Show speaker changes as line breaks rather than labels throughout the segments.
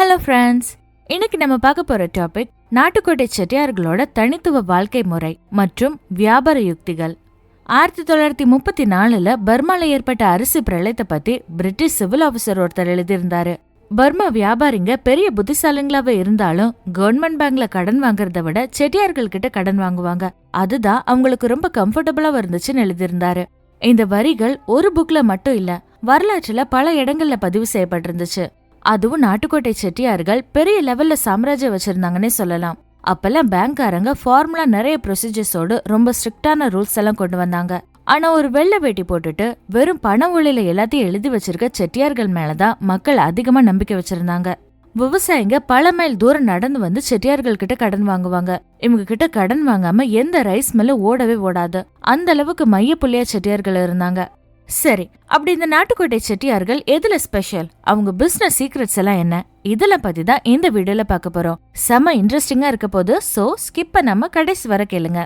Hello friends, இன்னைக்கு நம்ம பார்க்க போற டாபிக் நாட்டுக்கோட்டை செட்டியார்களோட தனித்துவ வாழ்க்கை முறை மற்றும் வியாபார யுக்திகள். 1934 பர்மால ஏற்பட்ட அரிசி பிரளயத்தை பத்தி பிரிட்டிஷ் சிவில் ஆபீசர் ஒருத்தர் எழுதியிருந்தாரு. பர்மா வியாபாரிங்க பெரிய புத்திசாலிங்களாவே இருந்தாலும் கவர்மெண்ட் பேங்க்ல கடன் வாங்குறத விட செட்டியார்கள் கிட்ட கடன் வாங்குவாங்க. அதுதான் அவங்களுக்கு ரொம்ப கம்ஃபர்டபுளா இருந்துச்சுன்னு எழுதியிருந்தாரு. இந்த வரிகள் ஒரு புக்ல மட்டும் இல்ல, வரலாற்றுல பல இடங்கள்ல பதிவு செய்யப்பட்டிருந்துச்சு. அதுவும் நாட்டுக்கோட்டை செட்டியார்கள் பெரிய லெவல்ல சாம்ராஜ்யம் வச்சிருந்தாங்கன்னே சொல்லலாம். அப்பெல்லாம் பேங்க்காரங்க ஃபார்முலா நிறைய ப்ரொசீஜர்ஸோடு ரொம்ப ஸ்ட்ரிக்டான ரூல்ஸ் எல்லாம் கொண்டு வந்தாங்க. ஆனா ஒரு வெள்ளை வேட்டி போட்டுட்டு வெறும் பண ஊழில எல்லாத்தையும் எழுதி வச்சிருக்க செட்டியார்கள் மேலதான் மக்கள் அதிகமா நம்பிக்கை வச்சிருந்தாங்க. விவசாயிங்க பல மைல் தூரம் நடந்து வந்து செட்டியார்கள் கிட்ட கடன் வாங்குவாங்க. இவங்க கிட்ட கடன் வாங்காம எந்த ரைஸ் மில்லும் ஓடவே ஓடாது. அந்த அளவுக்கு மைய புள்ளியா செட்டியார்கள் இருந்தாங்க. சரி, அப்படி இந்த நாட்டுக்கோட்டை செட்டியார்கள் எதுல ஸ்பெஷல், அவங்க பிசினஸ் சீக்ரெட்ஸ் எல்லாம் என்ன, இதெல்லாம் பத்தி தான் இந்த வீடியோல பார்க்க போறோம். செம இன்ட்ரெஸ்டிங்கா இருக்க போது, சோ ஸ்கிப் பண்ணாம கடைசி வர கேளுங்க.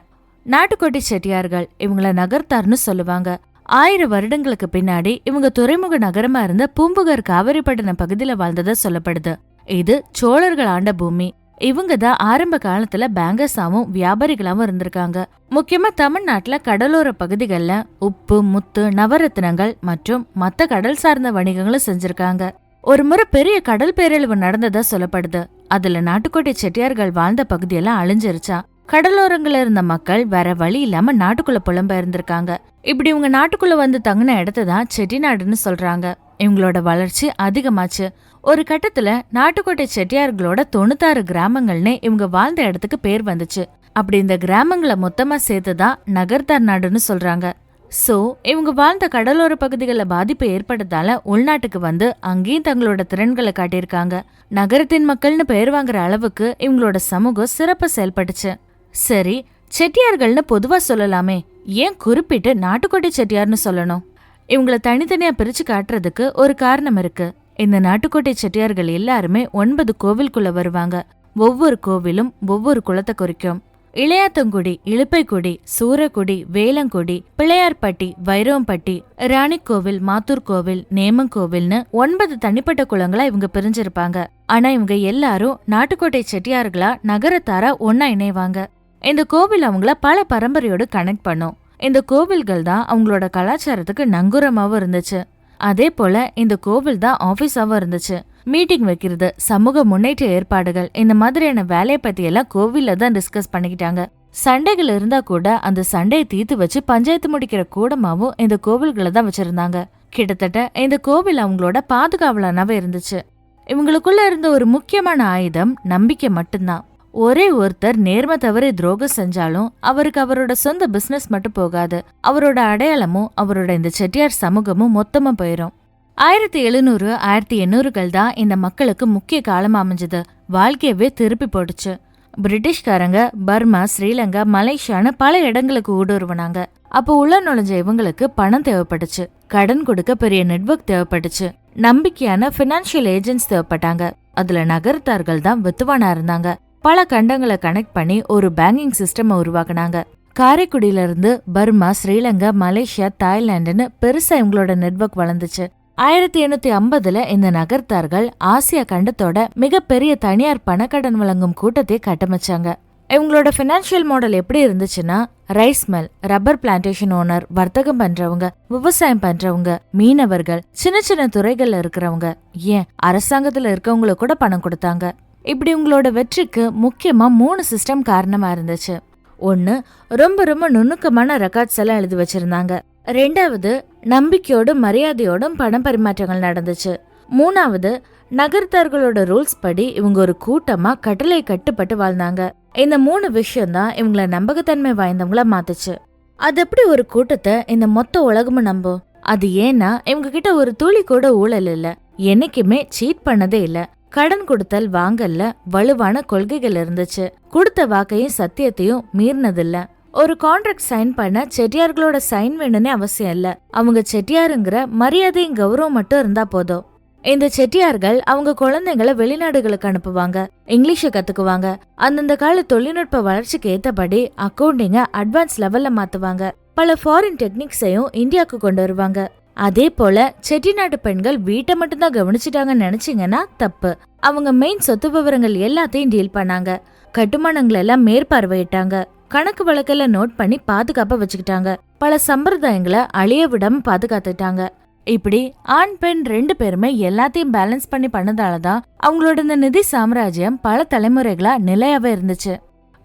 நாட்டுக்கோட்டை செட்டியார்கள் இவங்கள நகர்த்தார்னு சொல்லுவாங்க. 1000 வருடங்களுக்கு பின்னாடி இவங்க துறைமுக நகரமா இருந்த பூம்புகார் காவிரிப்பட்டினம் பகுதியில வாழ்ந்ததா சொல்லப்படுது. இது சோழர்கள் ஆண்ட பூமி. இவங்க தான் ஆரம்ப காலத்துல பேங்கர்ஸாவும் வியாபாரிகளாவும் இருந்திருக்காங்க. முக்கியமா தமிழ்நாட்டுல கடலோர பகுதிகள்ல உப்பு, முத்து, நவரத்தினங்கள் மற்றும் மத்த கடல் சார்ந்த வணிகங்களும் செஞ்சிருக்காங்க. ஒரு முறை பெரிய கடல் பேரழிவு நடந்ததா சொல்லப்படுது. அதுல நாட்டுக்கோட்டை செட்டியார்கள் வாழ்ந்த பகுதியெல்லாம் அழிஞ்சிருச்சா. கடலோரங்கள்ல இருந்த மக்கள் வேற வழி இல்லாம நாட்டுக்குள்ள புலம்பெயர்ந்திருக்காங்க. இப்படி இவங்க நாட்டுக்குள்ள வந்து தங்கின இடத்ததான் செட்டிநாடுன்னு சொல்றாங்க. இவங்களோட வளர்ச்சி அதிகமாச்சு. ஒரு கட்டத்துல நாட்டுக்கோட்டை செட்டியார்களோட 96 கிராமங்கள்னு இவங்க வாழ்ந்த இடத்துக்கு பேர் வந்துச்சு. அப்படி இந்த கிராமங்களை மொத்தமா சேர்த்துதான் நகர்த்தார் நாடுன்னு சொல்றாங்க. சோ இவங்க வாழ்ந்த கடலோர பகுதிகளில் பாதிப்பு ஏற்பட்டதால உள்நாட்டுக்கு வந்து அங்கேயும் தங்களோட திறன்களை காட்டியிருக்காங்க. நகரத்தின் மக்கள்னு பெயர் வாங்குற அளவுக்கு இவங்களோட சமூகம் சிறப்பா செயல்பட்டுச்சு. சரி, செட்டியார்கள்னு பொதுவா சொல்லலாமே, ஏன் குறிப்பிட்டு நாட்டுக்கோட்டை செட்டியார்னு சொல்லணும்? இவங்கள தனித்தனியா பிரிச்சு காட்டுறதுக்கு ஒரு காரணம் இருக்கு. இந்த நாட்டுக்கோட்டை செட்டியார்கள் எல்லாருமே 9 கோவிலுக்குள்ள வருவாங்க. ஒவ்வொரு கோவிலும் ஒவ்வொரு குலத்தை குறிக்கும். இளையாத்தங்குடி, இழுப்பைக்குடி, சூரக்குடி, வேலங்குடி, பிள்ளையார்பட்டி, வைரவம்பட்டி, ராணிக்கோவில், மாத்தூர் கோவில், நேமங்கோவில்னு 9 தனிப்பட்ட குலங்களா இவங்க பிரிஞ்சிருப்பாங்க. ஆனா இவங்க எல்லாரும் நாட்டுக்கோட்டை செட்டியார்களா நகரத்தாரா ஒன்னா இணைவாங்க. இந்த கோவில் அவங்கள பல பரம்பரையோடு கனெக்ட் பண்ணும். இந்த கோவில்கள் தான் அவங்களோட கலாச்சாரத்துக்கு நங்கூரமாவும் இருந்துச்சு. அதே போல இந்த கோவில் தான் ஆபீஸாவும் இருந்துச்சு. மீட்டிங் வைக்கிறது, சமூக முன்னேற்ற ஏற்பாடுகள், இந்த மாதிரியான வேலையை பத்தி எல்லாம் கோவில்ல தான் டிஸ்கஸ் பண்ணிக்கிட்டாங்க. சண்டைகள் இருந்தா கூட அந்த சண்டையை தீர்த்து வச்சு பஞ்சாயத்து முடிக்கிற கூடமாவும் இந்த கோவில்களை தான் வச்சிருந்தாங்க. கிட்டத்தட்ட இந்த கோவில் அவங்களோட பாதுகாவலனாவே இருந்துச்சு. இவங்களுக்குள்ள இருந்த ஒரு முக்கியமான ஆயுதம் நம்பிக்கை மட்டும்தான். ஒரே ஒருத்தர் நேர்மை தவறி துரோகம் செஞ்சாலும் அவருக்கு அவரோட சொந்த பிசினஸ் மட்டும் போகாது, அவரோட அடையாளமும் அவரோட இந்த செட்டியார் சமூகமும் மொத்தமா போயிரும். 1700, 1800கள் தான் இந்த மக்களுக்கு முக்கிய காலமா அமைஞ்சது. வாழ்க்கையவே திருப்பி போட்டுச்சு. பிரிட்டிஷ்காரங்க பர்மா, ஸ்ரீலங்கா, மலேசியான்னு பல இடங்களுக்கு ஊடுருவனாங்க. அப்போ உள்ள நுழைஞ்ச இவங்களுக்கு பணம் தேவைப்பட்டுச்சு. கடன் கொடுக்க பெரிய நெட்வொர்க் தேவைப்பட்டுச்சு. நம்பிக்கையான பினான்சியல் ஏஜென்ட்ஸ் தேவைப்பட்டாங்க. அதுல நகரத்தார்கள் தான் வித்துவானா இருந்தாங்க. பல கண்டங்களை கனெக்ட் பண்ணி ஒரு பேங்கிங் சிஸ்டம் உருவாக்குனாங்க. காரைக்குடியில இருந்து பர்மா, ஸ்ரீலங்கா, மலேசியா, தாய்லாந்துன்னு பெருசா இவங்களோட நெட்வொர்க் வளர்ந்துச்சு. 1850ல இந்த நகர்த்தார்கள் ஆசியா கண்டத்தோட மிகப்பெரிய தனியார் பணக்கடன் வழங்கும் கூட்டத்தை கட்டமைச்சாங்க. இவங்களோட பினான்சியல் மாடல் எப்படி இருந்துச்சுன்னா, rice mill, rubber plantation owner, வர்த்தகம் பண்றவங்க, விவசாயம் பண்றவங்க, மீனவர்கள், சின்ன சின்ன துறைகள்ல இருக்கிறவங்க, ஏன் அரசாங்கத்துல இருக்கவங்களுக்கு கூட பணம் கொடுத்தாங்க. இப்படி உங்களோட வெற்றிக்கு முக்கியமா 3 சிஸ்டம் காரணமா இருந்துச்சு. ஒன்னு, ரொம்ப ரொம்ப நுணுக்கமான ரெக்கார்ட்ஸ் எல்லாம் எழுதி வச்சிருந்தாங்க. 2வது, நம்பிக்கையோடும் மரியாதையோடும் பண பரிமாற்றங்கள் நடந்துச்சு. 3வது, நகர்த்தார்களோட ரூல்ஸ் படி இவங்க ஒரு கூட்டமா கட்டளை கட்டுப்பட்டு வாழ்ந்தாங்க. இந்த 3 விஷயம் தான் இவங்கள நம்பகத்தன்மை வாய்ந்தவங்களா மாத்துச்சு. அது எப்படி ஒரு கூட்டத்தை இந்த மொத்த உலகமும் நம்பும்? அது ஏன்னா இவங்க கிட்ட ஒரு துளி கூட ஊழல் இல்ல, என்னைக்குமே சீட் பண்ணதே இல்ல. கடன் கொடுத்தல் வாங்கல்ல வலுவான கொள்கைகள் இருந்துச்சு. கொடுத்த வாக்கையும் சத்தியத்தையும் மீறினதில்ல. ஒரு கான்ட்ராக்ட் சைன் பண்ண செட்டியார்களோட சைன் வேணும்னே அவசியம் இல்ல. அவங்க செட்டியாருங்கிற மரியாதையும் கௌரவம் மட்டும் இருந்தா போதும். இந்த செட்டியார்கள் அவங்க குழந்தைங்களை வெளிநாடுகளுக்கு அனுப்புவாங்க, இங்கிலீஷ கத்துக்குவாங்க. அந்தந்த கால தொழில்நுட்ப வளர்ச்சிக்கு ஏத்தபடி அக்கௌண்டிங்க அட்வான்ஸ் லெவல்ல மாத்துவாங்க. பல ஃபாரின் டெக்னிக்ஸையும் இந்தியாவுக்கு கொண்டு வருவாங்க. அதே போல செட்டிநாட்டு பெண்கள் வீட்டை மட்டும்தான் கவனிச்சுட்டாங்கன்னு நினைச்சீங்கன்னா தப்பு. அவங்க மெயின் சொத்து விவரங்கள் எல்லாத்தையும் டீல் பண்ணாங்க, கட்டுமானங்கள் எல்லாம் மேற்பார்வையிட்டாங்க, கணக்கு வழக்கெல்லாம் நோட் பண்ணி பாதுகாப்பா வச்சுக்கிட்டாங்க, பல சம்பிரதாயங்களை அழிய விடாம பாதுகாத்துட்டாங்க. இப்படி ஆண் பெண் 2 பேருமே எல்லாத்தையும் பேலன்ஸ் பண்ணி பண்ணதாலதான் அவங்களோட இந்த நிதி சாம்ராஜ்யம் பல தலைமுறைகளா நிலையாவே இருந்துச்சு.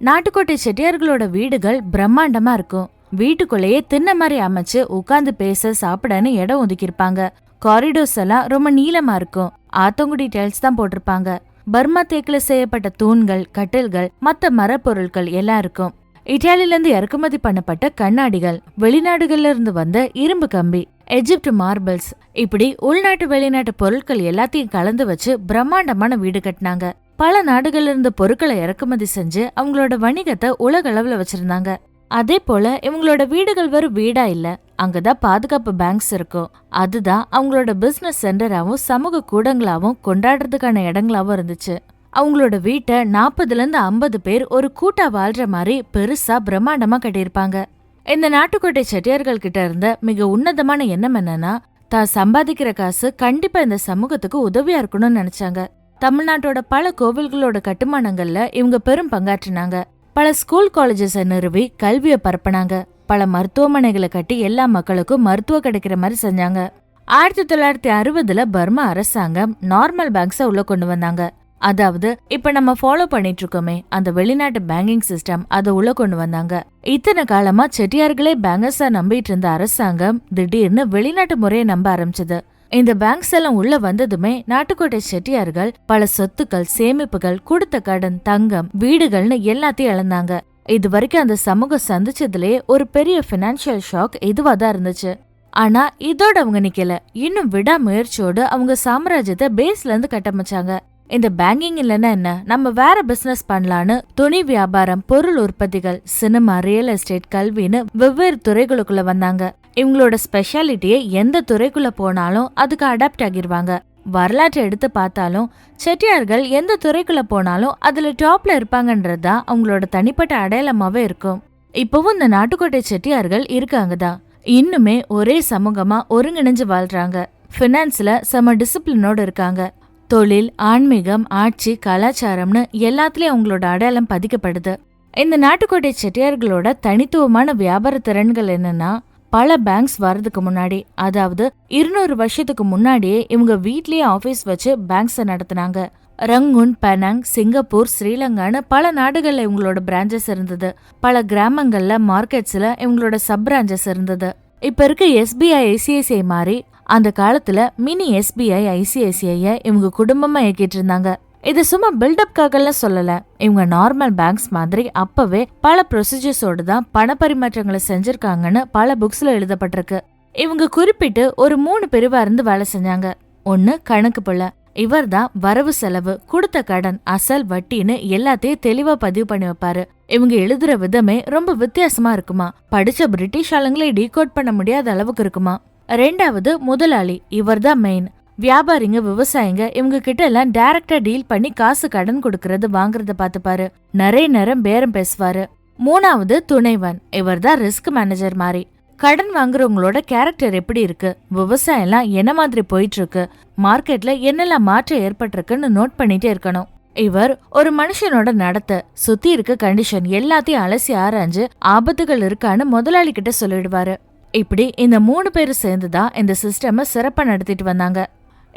நாட்டுக்கோட்டை செட்டியார்களோட வீடுகள் பிரம்மாண்டமா இருக்கும். வீட்டுக்குள்ளேயே தின்ன மாதிரி அமைச்சு உட்கார்ந்து பேச சாப்பிடன்னு இடம் ஒதுக்கிருப்பாங்க. காரிடோர்ஸ் எல்லாம் ரொம்ப நீளமா இருக்கும். ஆத்தங்குடி டைல்ஸ் தான் போட்டிருப்பாங்க. பர்மா தேக்குல செய்யப்பட்ட தூண்கள், கட்டில்கள், மத்த மரப்பொருட்கள் எல்லாம் இருக்கும். இட்டாலில இருந்து இறக்குமதி பண்ணப்பட்ட கண்ணாடிகள், வெளிநாடுகள்ல இருந்து வந்த இரும்பு கம்பி, எஜிப்ட் மார்பிள்ஸ், இப்படி உள்நாட்டு வெளிநாட்டு பொருட்கள் எல்லாத்தையும் கலந்து வச்சு பிரம்மாண்டமான வீடு கட்டினாங்க. பல நாடுகள்ல இருந்து பொருட்களை இறக்குமதி செஞ்சு அவங்களோட வணிகத்தை உலக அளவுல வச்சிருந்தாங்க. அதே போல இவங்களோட வீடுகள் வெறும் வீடா இல்ல, அங்கதான் பாதுகாப்பு பேங்க்ஸ் இருக்கும். அதுதான் அவங்களோட பிசினஸ் சென்டராவும் சமூக கூடங்களாவும் கொண்டாடுறதுக்கான இடங்களாவும் இருந்துச்சு. அவங்களோட வீட்டை 40ல இருந்து 50 பேர் ஒரு கூட்டா வாழ்ற மாதிரி பெருசா பிரம்மாண்டமா கட்டியிருப்பாங்க. இந்த நாட்டுக்கோட்டை செட்டியார்கள் கிட்ட இருந்த மிக உன்னதமான எண்ணம் என்னன்னா, தான் சம்பாதிக்கிற காசு கண்டிப்பா இந்த சமூகத்துக்கு உதவியா இருக்கணும்னு நினைச்சாங்க. தமிழ்நாட்டோட பல கோவில்களோட கட்டுமானங்கள்ல இவங்க பெரும் பங்காற்றினாங்க. பல ஸ்கூல் காலேஜஸை நிறுவி கல்வியை பரப்பினாங்க. பல மருத்துவமனைகளை கட்டி எல்லா மக்களுக்கும் மருத்துவம் கிடைக்கிற மாதிரி செஞ்சாங்க. 1960ல பர்மா அரசாங்கம் நார்மல் பேங்க்ஸ உள்ள கொண்டு வந்தாங்க. அதாவது இப்ப நம்ம ஃபாலோ பண்ணிட்டு இருக்கோமே அந்த வெளிநாட்டு பேங்கிங் சிஸ்டம், அதை உள்ள கொண்டு வந்தாங்க. இத்தனை காலமா செட்டியார்களே பேங்கர்ஸா நம்பிட்டு இருந்த அரசாங்கம் திடீர்னு வெளிநாட்டு முறையை நம்ப ஆரம்பிச்சது. இந்த பேங்க்ஸ் எல்லாம் உள்ள வந்ததுமே நாட்டுக்கோட்டை செட்டியார்கள் பல சொத்துக்கள், சேமிப்புகள், கொடுத்த கடன், தங்கம், வீடுகள்னு எல்லாத்தையும் இழந்தாங்க. இது வரைக்கும் அந்த சமூகம் சந்திச்சதுலயே ஒரு பெரிய பினான்சியல் ஷாக் இதுவாதான் இருந்துச்சு. ஆனா இதோட அவங்க நிக்கல. இன்னும் விடாமுயற்சியோடு அவங்க சாம்ராஜ்யத்தை பேஸ்ல இருந்து கட்டமைச்சாங்க. இந்த பேங்கிங் இல்லைன்னா என்ன, நம்ம வேற பிசினஸ் பண்ணலான்னு துணி வியாபாரம், பொருள் உற்பத்திகள், சினிமா, ரியல் எஸ்டேட், கல்வின்னு வெவ்வேறு துறைகளுக்குள்ள வந்தாங்க. இவங்களோட ஸ்பெஷாலிட்டியே எந்த துறைக்குள்ள போனாலும் அதுக்கு அடாப்ட் ஆகிருவாங்க. வரலாற்றை எடுத்து பார்த்தாலும் செட்டியார்கள் எந்த துறைக்குள்ள போனாலும் அதுல டாப்ல இருப்பாங்கன்றதுதான் அவங்களோட தனிப்பட்ட அடையாளமாவே இருக்கும். இப்பவும் இந்த நாட்டுக்கோட்டை செட்டியார்கள் இருக்காங்கதான். இன்னுமே ஒரே சமூகமா ஒருங்கிணைஞ்சு வாழ்றாங்க. பினான்ஸ்ல செம டிசிப்ளினோட இருக்காங்க. தொழில், ஆன்மீகம், ஆட்சி, கலாச்சாரம்னு எல்லாத்துலயும் அவங்களோட அடையாளம் பதிக்கப்படுது. இந்த நாட்டுக்கோட்டை செட்டியார்களோட தனித்துவமான வியாபார திறன்கள் என்னன்னா, பல பேங்க்ஸ் வர்றதுக்கு முன்னாடி, அதாவது 200 வருஷத்துக்கு முன்னாடியே இவங்க வீட்லயே ஆபீஸ் வச்சு பேங்க்ஸ நடத்தினாங்க. ரங்கூன், பெனாங், சிங்கப்பூர், ஸ்ரீலங்கான்னு பல நாடுகள்ல இவங்களோட பிரான்சஸ் இருந்தது. பல கிராமங்கள்ல, மார்க்கெட்ஸ்ல இவங்களோட சப் பிரான்சஸ் இருந்தது. இப்ப இருக்க SBI, ICICI மாதிரி அந்த காலத்துல மினி SBI, ICICI இவங்க குடும்பமா இயக்கிட்டு இருந்தாங்க. இது சும்மா பில்டப்காக சொல்லல. இவங்க நார்மல் பேங்க்ஸ் மாதிரி அப்பவே பல ப்ரொசீஜர்ஸோடு தான் பண பரிமாற்றங்களை செஞ்சிருக்காங்கன்னு பல புக்ஸ்ல எழுதப்பட்டிருக்கு. இவங்க குறிப்பிட்டு ஒரு 3 பிரிவா இருந்து வேலை செஞ்சாங்க. ஒன்னு கணக்கு புள்ள. இவர் தான் வரவு செலவு, கொடுத்த கடன், அசல், வட்டின்னு எல்லாத்தையும் தெளிவா பதிவு பண்ணி வைப்பாரு. இவங்க எழுதுற விதமே ரொம்ப வித்தியாசமா இருக்குமா. படிச்ச பிரிட்டிஷ் ஆளுங்களே டீகோட் பண்ண முடியாத அளவுக்கு இருக்குமா. 2வது முதலாளி. இவர் தான் மெயின். வியாபாரிங்க, விவசாயிங்க இவங்க கிட்ட எல்லாம் டைரக்டா டீல் பண்ணி காசு கடன் கொடுக்கறது வாங்குறத பாத்துப்பாரு. நிறைய நேரம் பேரம் பேசுவாரு. 3வது துணைவன். இவர் தான் ரிஸ்க் மேனேஜர் மாதிரி. கடன் வாங்குறவங்களோட கேரக்டர் எப்படி இருக்கு, விவசாயம் எல்லாம் என்ன மாதிரி போயிட்டு இருக்கு, மார்க்கெட்ல என்னெல்லாம் மாற்றம் ஏற்பட்டிருக்குன்னு நோட் பண்ணிட்டே இருக்கணும். இவர் ஒரு மனுஷனோட நடத்தை, சுத்தி இருக்க கண்டிஷன் எல்லாத்தையும் அலசி ஆராய்ஞ்சு ஆபத்துகள் இருக்கான்னு முதலாளி கிட்ட சொல்லிடுவாரு. இப்படி இந்த 3 பேரும் சேர்ந்துதான் இந்த சிஸ்டம சிறப்பா நடத்திட்டு வந்தாங்க.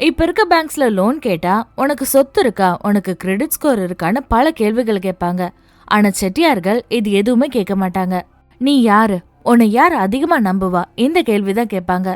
இப்ப இருக்க பேங்க்ஸ்ல லோன் கேட்டா உனக்கு சொத்து இருக்கா, உனக்கு கிரெடிட் ஸ்கோர் இருக்கான்னு பல கேள்விகள் கேட்பாங்க. ஆனா செட்டியார்கள் இது எதுவுமே கேட்க மாட்டாங்க. நீ யாரு, உன்னை யார் அதிகமா நம்புவா, இந்த கேள்விதான் கேட்பாங்க.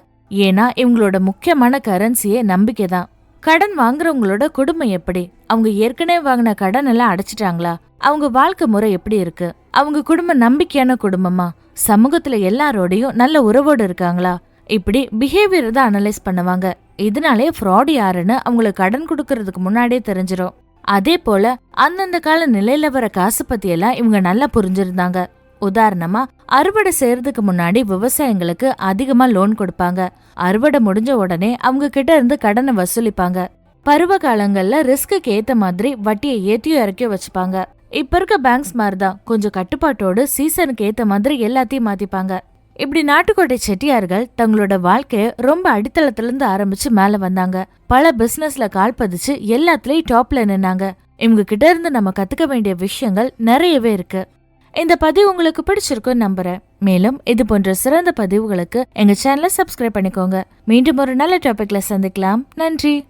ஏன்னா இவங்களோட முக்கியமான கரன்சியே நம்பிக்கைதான். கடன் வாங்குறவங்களோட குடும்பம் எப்படி, அவங்க ஏற்கனவே வாங்கின கடன் எல்லாம் அடைச்சிட்டாங்களா, அவங்க வாழ்க்கை முறை எப்படி இருக்கு, அவங்க குடும்பம் நம்பிக்கையான குடும்பமா, சமூகத்துல எல்லாரோடையும் நல்ல உறவோடு இருக்காங்களா, இப்படி பிஹேவியர் தான் அனலைஸ் பண்ணுவாங்க. இதனாலே ஃப்ராட் யாருன்னு அவங்களுக்கு கடன் கொடுக்கறதுக்கு முன்னாடியே தெரிஞ்சிடும். அதே போல அந்தந்த கால நிலையில வர காசு பத்தி எல்லாம் இவங்க நல்லா புரிஞ்சிருந்தாங்க. உதாரணமா அறுவடை செய்யறதுக்கு முன்னாடி விவசாயிங்களுக்கு அதிகமா லோன் கொடுப்பாங்க. அறுவடை முடிஞ்ச உடனே அவங்க கிட்ட இருந்து கடனை வசூலிப்பாங்க. பருவ காலங்கள்ல ரிஸ்க்கு ஏத்த மாதிரி வட்டியை ஏத்தியும் இறக்கியும் வச்சுப்பாங்க. இப்ப இருக்க பேங்க்ஸ் மாதிரிதான் கொஞ்சம் கட்டுப்பாட்டோடு சீசனுக்கு ஏத்த மாதிரி எல்லாத்தையும் மாத்திப்பாங்க. இப்படி நாட்டுக்கோட்டை செட்டியார்கள் தங்களோட வாழ்க்கைய ரொம்ப அடித்தளத்திலிருந்து ஆரம்பிச்சு மேல வந்தாங்க. பல பிசினஸ்ல கால் பதிச்சு எல்லாத்துலயும் டாப்ல நின்னாங்க. இவங்க கிட்ட இருந்து நம்ம கத்துக்க வேண்டிய விஷயங்கள் நிறையவே இருக்கு. இந்த பதிவு உங்களுக்கு பிடிச்சிருக்குன்னு நம்புறேன். மேலும் இது போன்ற சிறந்த பதிவுகளுக்கு எங்க சேனலை சப்ஸ்கிரைப் பண்ணிக்கோங்க. மீண்டும் ஒரு நல்ல டாபிக்ல சந்திக்கலாம். நன்றி.